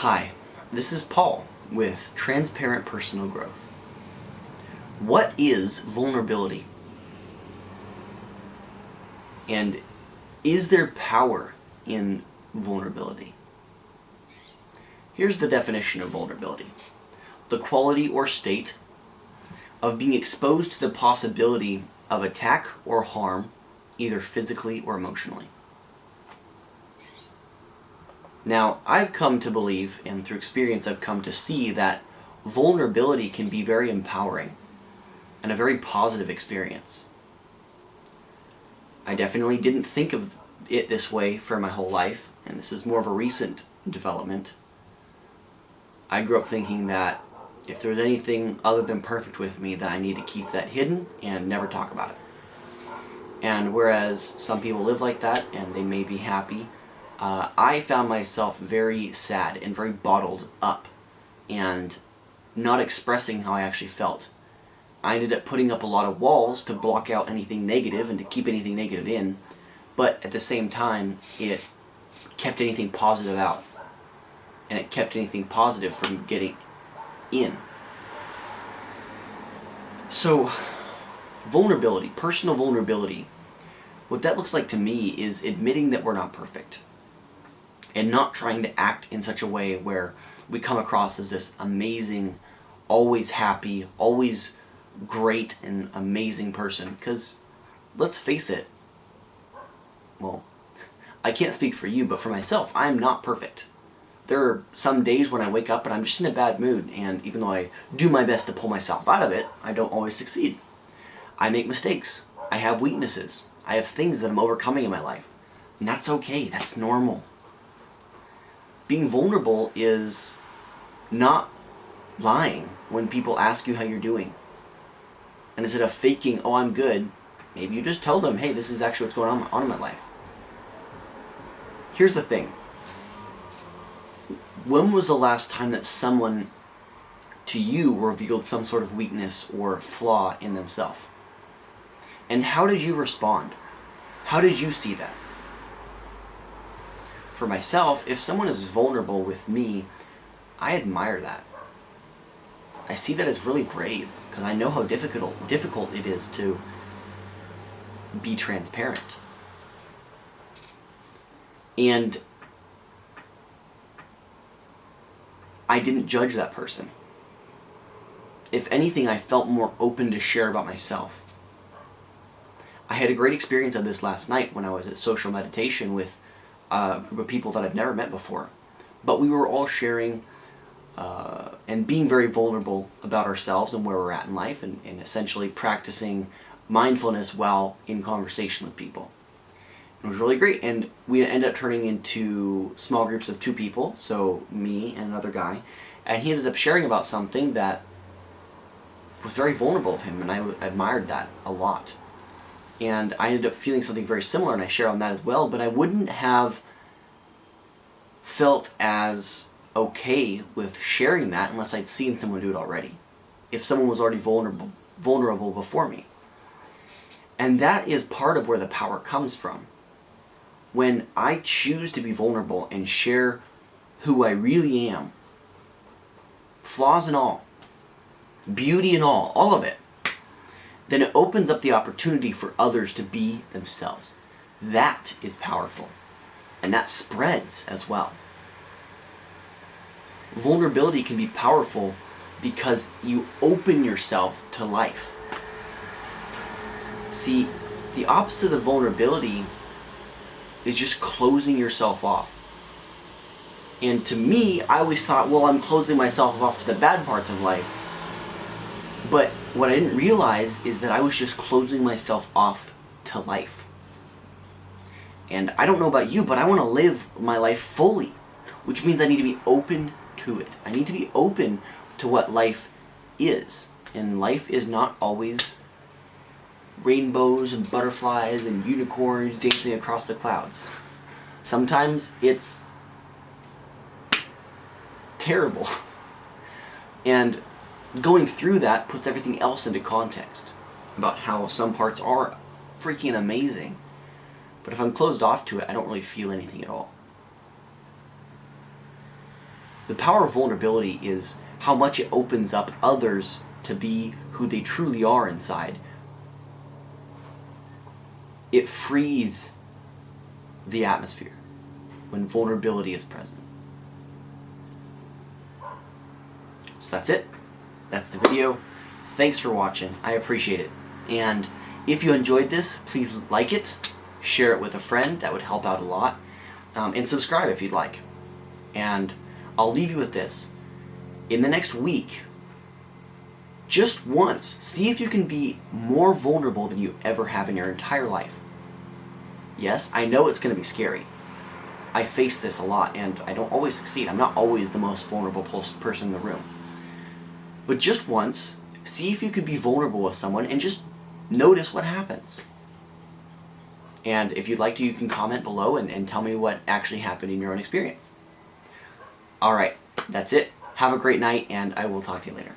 Hi, this is Paul with Transparent Personal Growth. What is vulnerability? And is there power in vulnerability? Here's the definition of vulnerability: the quality or state of being exposed to the possibility of attack or harm, either physically or emotionally. Now, I've come to believe, and through experience I've come to see, that vulnerability can be very empowering and a very positive experience. I definitely didn't think of it this way for my whole life, and this is more of a recent development. I grew up thinking that if there was anything other than perfect with me, that I need to keep that hidden and never talk about it. And whereas some people live like that and they may be happy, I found myself very sad and very bottled up and not expressing how I actually felt. I ended up putting up a lot of walls to block out anything negative and to keep anything negative in, but at the same time it kept anything positive out, and it kept anything positive from getting in. So vulnerability, personal vulnerability, what that looks like to me is admitting that we're not perfect and not trying to act in such a way where we come across as this amazing, always happy, always great and amazing person. Because let's face it, well, I can't speak for you, but for myself, I'm not perfect. There are some days when I wake up and I'm just in a bad mood, and even though I do my best to pull myself out of it, I don't always succeed. I make mistakes. I have weaknesses. I have things that I'm overcoming in my life. And that's okay. That's normal. Being vulnerable is not lying when people ask you how you're doing. And instead of faking, oh, I'm good, maybe you just tell them, hey, this is actually what's going on in my life. Here's the thing. When was the last time that someone to you revealed some sort of weakness or flaw in themselves? And how did you respond? How did you see that? For myself, if someone is vulnerable with me, I admire that. I see that as really brave, because I know how difficult it is to be transparent. And I didn't judge that person. If anything, I felt more open to share about myself. I had a great experience of this last night when I was at social meditation with a group of people that I've never met before. But we were all sharing and being very vulnerable about ourselves and where we're at in life, and essentially practicing mindfulness while in conversation with people. It was really great, and we ended up turning into small groups of 2 people, so me and another guy, and he ended up sharing about something that was very vulnerable of him, and I admired that a lot. And I ended up feeling something very similar, and I share on that as well, but I wouldn't have felt as okay with sharing that unless I'd seen someone do it already. If someone was already vulnerable before me. And that is part of where the power comes from. When I choose to be vulnerable and share who I really am, flaws and all, beauty and all of it, then it opens up the opportunity for others to be themselves. That is powerful. And that spreads as well. Vulnerability can be powerful because you open yourself to life. See, the opposite of vulnerability is just closing yourself off. And to me, I always thought, well, I'm closing myself off to the bad parts of life. But what I didn't realize is that I was just closing myself off to life. And I don't know about you, but I want to live my life fully, which means I need to be open to it. I need to be open to what life is. And life is not always rainbows and butterflies and unicorns dancing across the clouds. Sometimes it's terrible. And going through that puts everything else into context about how some parts are freaking amazing. But if I'm closed off to it, I don't really feel anything at all. The power of vulnerability is how much it opens up others to be who they truly are inside. It frees the atmosphere when vulnerability is present. So that's it. That's the video. Thanks for watching. I appreciate it. And if you enjoyed this, please like it, share it with a friend. That would help out a lot. And subscribe if you'd like. And I'll leave you with this. In the next week, just once, see if you can be more vulnerable than you ever have in your entire life. Yes, I know it's going to be scary. I face this a lot, and I don't always succeed. I'm not always the most vulnerable person in the room. But just once, see if you could be vulnerable with someone and just notice what happens. And if you'd like to, you can comment below and tell me what actually happened in your own experience. Alright, that's it. Have a great night, and I will talk to you later.